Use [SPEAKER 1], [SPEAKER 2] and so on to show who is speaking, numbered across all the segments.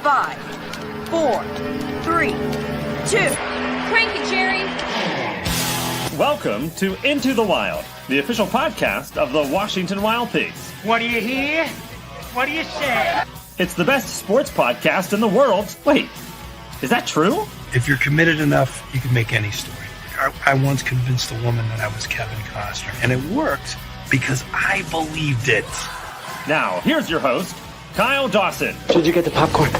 [SPEAKER 1] 5, 4, 3, 2.
[SPEAKER 2] Crank it, Jerry.
[SPEAKER 3] Welcome to Into the Wild, the official podcast of the Washington Wild Pigs.
[SPEAKER 4] What do you hear? What do you say?
[SPEAKER 3] It's the best sports podcast in the world. Wait, is that true?
[SPEAKER 5] If you're committed enough, you can make any story. I once convinced a woman that I was Kevin Costner, and it worked because I believed it.
[SPEAKER 3] Now, here's your host, Kyle Dawson.
[SPEAKER 6] Did you get the popcorn?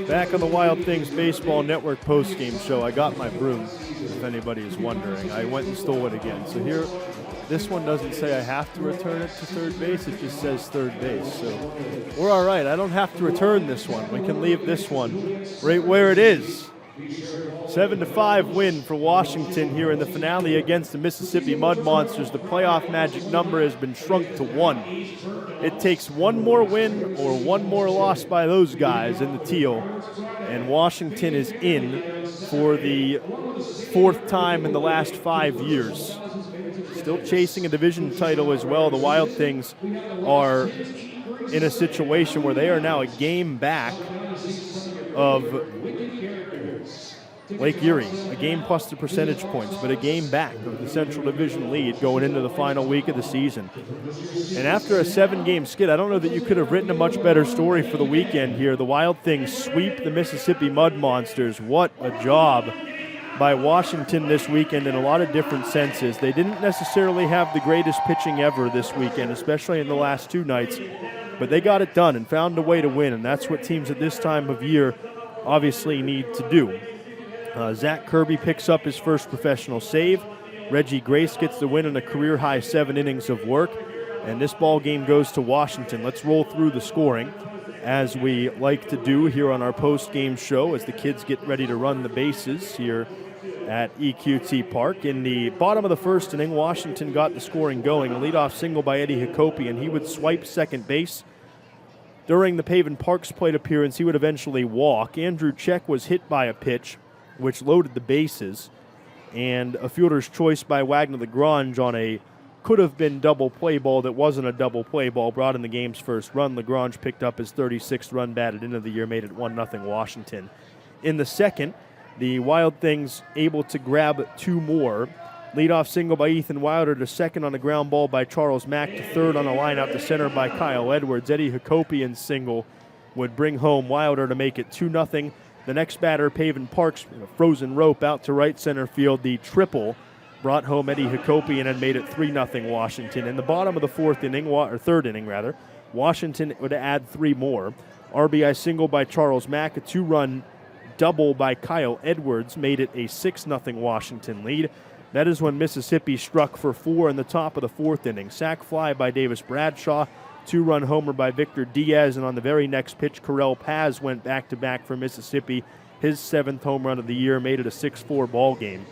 [SPEAKER 7] Back on the Wild Things Baseball Network postgame show, I got my broom, if anybody is wondering. I went and stole it again. So here, this one doesn't say I have to return it to third base. It just says third base. So we're all right. I don't have to return this one. We can leave this one right where it is. 7-5 win for Washington here in the finale against the Mississippi Mud Monsters. The playoff magic number has been shrunk to 1. It takes one more win or one more loss by those guys in the teal, and Washington is in for the 4th time in the last 5 years. Still chasing a division title as well. The Wild Things are in a situation where they are now a game back of Lake Erie, a game plus the percentage points, but a game back of the Central Division lead going into the final week of the season. And after a 7-game skid, I don't know that you could have written a much better story for the weekend here. The Wild Things sweep the Mississippi Mud Monsters. What a job by Washington this weekend in a lot of different senses. They didn't necessarily have the greatest pitching ever this weekend, especially in the last 2 nights, but they got it done and found a way to win, and that's what teams at this time of year obviously need to do. Zach Kirby picks up his first professional save. Reggie Grace gets the win in a career-high 7 innings of work. And this ball game goes to Washington. Let's roll through the scoring, as we like to do here on our post-game show as the kids get ready to run the bases here at EQT Park. In the bottom of the first inning, Washington got the scoring going. A leadoff single by Eddie Jacoby, and he would swipe second base. During the Pavin Parks plate appearance, he would eventually walk. Andrew Check was hit by a pitch, which loaded the bases, and a fielder's choice by Wagner LaGrange on a could-have-been double play ball that wasn't a double play ball brought in the game's first run. LaGrange picked up his 36th run batted into the year, made it 1-0 Washington. In the second, the Wild Things able to grab 2 more. Leadoff single by Ethan Wilder to second on a ground ball by Charles Mack to third on a line out to center by Kyle Edwards. Eddie Jacobian's single would bring home Wilder to make it 2-0. The next batter, Pavin Parks, a frozen rope out to right center field. The triple brought home Eddie Jacobian and made it 3-0 Washington. In the bottom of the third inning, Washington would add 3 more. RBI single by Charles Mack, a 2-run double by Kyle Edwards made it a 6-0 Washington lead. That is when Mississippi struck for 4 in the top of the 4th inning. Sac fly by Davis Bradshaw. 2-run homer by Victor Diaz, and on the very next pitch, Correll Paz went back-to-back for Mississippi. His 7th home run of the year made it a 6-4 ball game.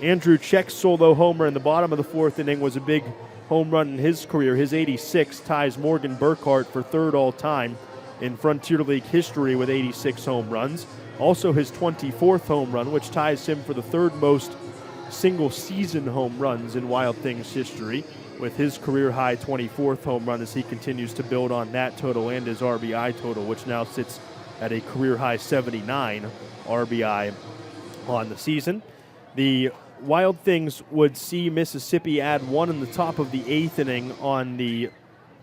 [SPEAKER 7] Andrew Check's solo homer in the bottom of the 4th inning was a big home run in his career. His 86 ties Morgan Burkhart for 3rd all-time in Frontier League history with 86 home runs. Also his 24th home run, which ties him for the 3rd most single-season home runs in Wild Things history, with his career-high 24th home run as he continues to build on that total and his RBI total, which now sits at a career-high 79 RBI on the season. The Wild Things would see Mississippi add 1 in the top of the 8th inning on the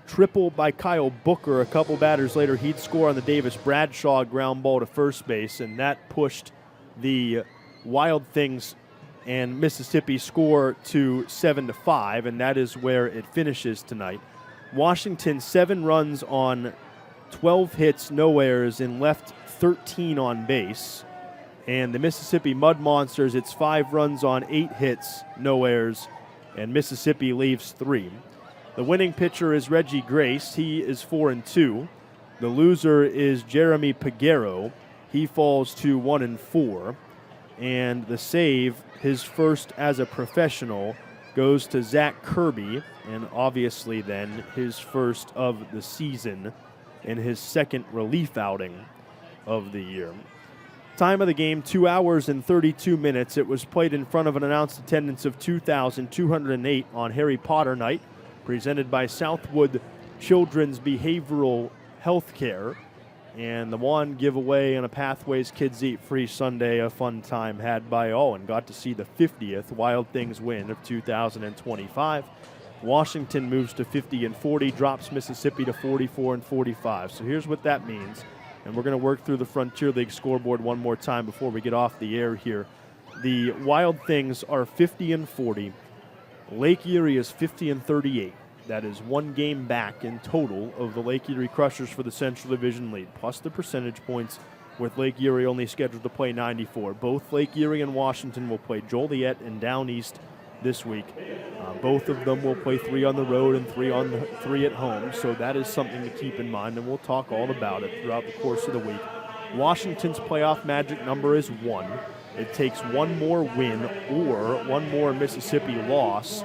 [SPEAKER 7] triple by Kyle Booker. A couple batters later, he'd score on the Davis Bradshaw ground ball to first base, and that pushed the Wild Things and Mississippi score to 7-5, and that is where it finishes tonight. Washington 7 runs on 12 hits, no errors, and left 13 on base. And the Mississippi Mud Monsters, it's 5 runs on 8 hits, no errors, and Mississippi leaves 3. The winning pitcher is Reggie Grace. He is 4-2. The loser is Jeremy Peguero. He falls to 1-4. And the save, his first as a professional, goes to Zach Kirby, and obviously then his first of the season and his second relief outing of the year. Time of the game, 2 hours and 32 minutes. It was played in front of an announced attendance of 2,208 on Harry Potter night, presented by Southwood Children's Behavioral Health Care. And the wand giveaway and a Pathways Kids Eat Free Sunday, a fun time had by all, and got to see the 50th Wild Things win of 2025. Washington moves to 50-40, drops Mississippi to 44-45. So here's what that means. And we're going to work through the Frontier League scoreboard one more time before we get off the air here. The Wild Things are 50-40. Lake Erie is 50-38. That is one game back in total of the Lake Erie Crushers for the Central Division lead, plus the percentage points, with Lake Erie only scheduled to play 94. Both Lake Erie and Washington will play Joliet and Down East this week. Both of them will play 3 on the road and 3 at home, so that is something to keep in mind, and we'll talk all about it throughout the course of the week. Washington's playoff magic number is 1. It takes one more win or one more Mississippi loss,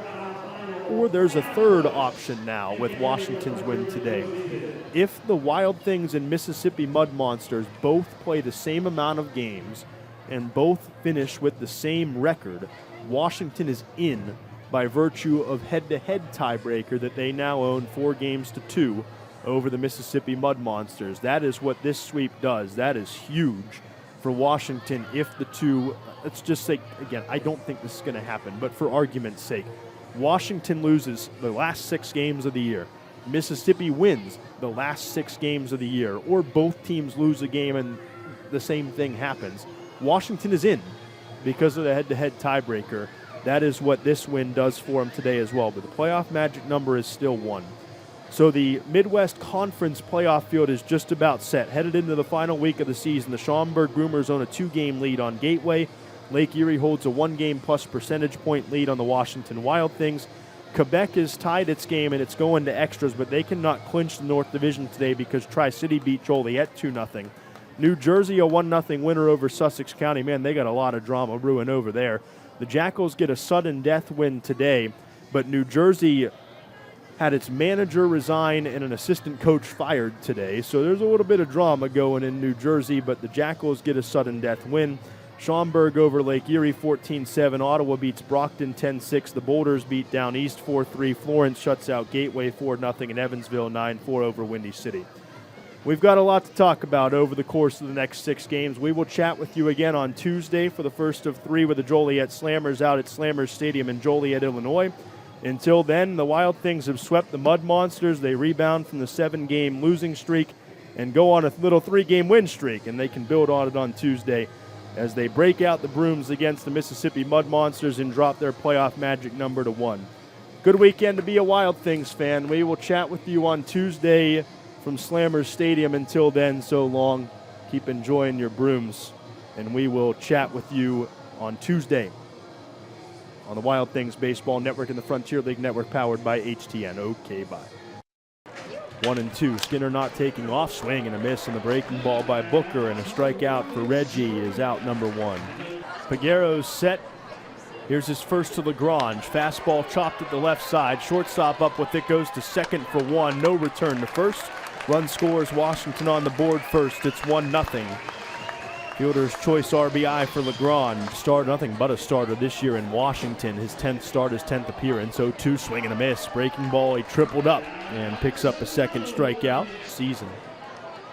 [SPEAKER 7] or there's a third option now with Washington's win today. If the Wild Things and Mississippi Mud Monsters both play the same amount of games and both finish with the same record, Washington is in by virtue of head-to-head tiebreaker that they now own 4-2 over the Mississippi Mud Monsters. That is what this sweep does. That is huge for Washington if the two, let's just say, again, I don't think this is going to happen, but for argument's sake, Washington loses the last 6 games of the year. Mississippi wins the last 6 games of the year, or both teams lose a game and the same thing happens. Washington is in because of the head-to-head tiebreaker. That is what this win does for them today as well, but the playoff magic number is still 1. So the Midwest Conference playoff field is just about set. Headed into the final week of the season, the Schaumburg Groomers own a 2-game lead on Gateway. Lake Erie holds a 1-game plus percentage point lead on the Washington Wild Things. Quebec has tied its game, and it's going to extras, but they cannot clinch the North Division today because Tri-City beat Joliet 2-0. New Jersey, a 1-0 winner over Sussex County. Man, they got a lot of drama brewing over there. The Jackals get a sudden death win today, but New Jersey had its manager resign and an assistant coach fired today, so there's a little bit of drama going in New Jersey, but the Jackals get a sudden death win. Schaumburg over Lake Erie 14-7. Ottawa beats Brockton 10-6. The Boulders beat Down East 4-3. Florence shuts out Gateway 4-0. And Evansville 9-4 over Windy City. We've got a lot to talk about over the course of the next 6 games. We will chat with you again on Tuesday for the first of 3 with the Joliet Slammers out at Slammers Stadium in Joliet, Illinois. Until then, the Wild Things have swept the Mud Monsters. They rebound from the 7-game losing streak and go on a little 3-game win streak, and they can build on it on Tuesday as they break out the brooms against the Mississippi Mud Monsters and drop their playoff magic number to 1. Good weekend to be a Wild Things fan. We will chat with you on Tuesday from Slammers Stadium. Until then, so long. Keep enjoying your brooms, and we will chat with you on Tuesday on the Wild Things Baseball Network and the Frontier League Network, powered by HTN. Okay, bye. 1-2. Skinner not taking off. Swing and a miss, and the breaking ball by Booker, and a strikeout for Reggie is out number 1. Peguero's set. Here's his first to Lagrange. Fastball chopped at the left side. Shortstop up with it, goes to second for 1. No return to first. Run scores, Washington on the board first. It's 1-0. Fielder's choice RBI for Lagrange. Nothing but a starter this year in Washington. His 10th start, his 10th appearance. 0-2, swing and a miss. Breaking ball, he tripled up and picks up a second strikeout. Season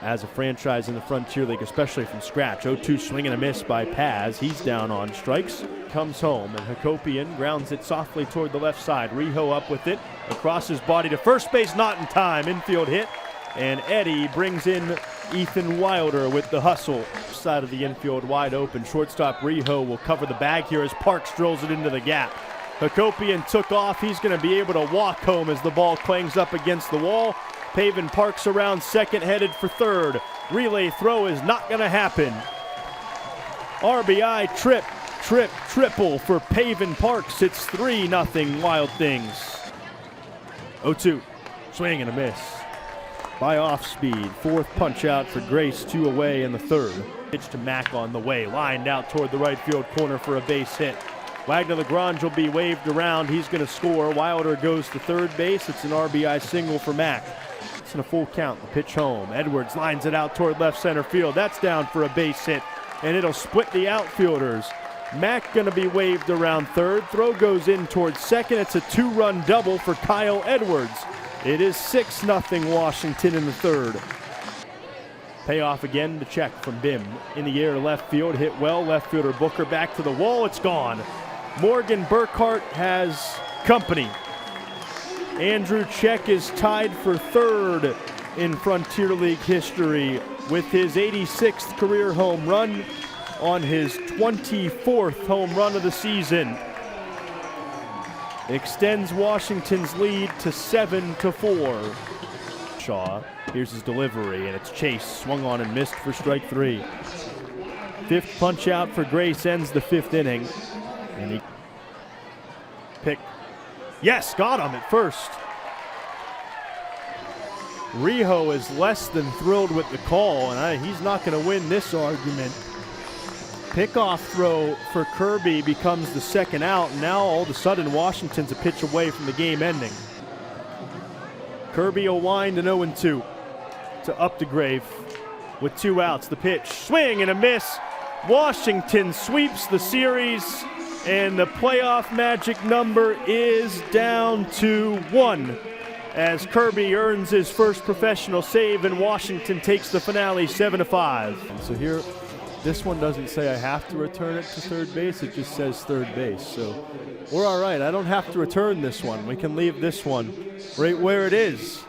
[SPEAKER 7] as a franchise in the Frontier League, especially from scratch. 0-2, swing and a miss by Paz. He's down on strikes. Comes home, and Hakopian grounds it softly toward the left side. Rijo up with it. Across his body to first base, not in time. Infield hit. And Eddie brings in Ethan Wilder with the hustle. Side of the infield wide open. Shortstop Rijo will cover the bag here as Parks drills it into the gap. Hakopian took off. He's going to be able to walk home as the ball clangs up against the wall. Pavin Parks around second, headed for third. Relay throw is not going to happen. RBI triple for Pavin Parks. It's 3-0 Wild Things. 0-2. Swing and a miss by off speed. Fourth punch out for Grace, 2 away in the third. Pitch to Mack on the way. Lined out toward the right field corner for a base hit. Wagner Lagrange will be waved around. He's going to score. Wilder goes to third base. It's an RBI single for Mack. It's in a full count. The pitch home. Edwards lines it out toward left center field. That's down for a base hit. and it'll split the outfielders. Mack going to be waved around third. Throw goes in towards second. It's a 2-run double for Kyle Edwards. It is 6-0 Washington in the third. Payoff again to check from Bim. In the air to left field, hit well. Left fielder Booker back to the wall. It's gone. Morgan Burkhart has company. Andrew Check is tied for third in Frontier League history with his 86th career home run on his 24th home run of the season. Extends Washington's lead to 7-4. Shaw, here's his delivery, and it's Chase, swung on and missed for strike 3. Fifth punch out for Grace ends the 5th inning. And he picked, yes, got him at first. Rijo is less than thrilled with the call, and he's not going to win this argument. Pickoff throw for Kirby becomes the second out. Now all of a sudden Washington's a pitch away from the game ending. Kirby will wind an 0-2 to Updegrave with 2 outs. The pitch, swing and a miss. Washington sweeps the series, and the playoff magic number is down to 1 as Kirby earns his first professional save and Washington takes the finale 7-5. And so here, this one doesn't say I have to return it to third base, it just says third base. So we're all right. I don't have to return this one. We can leave this one right where it is.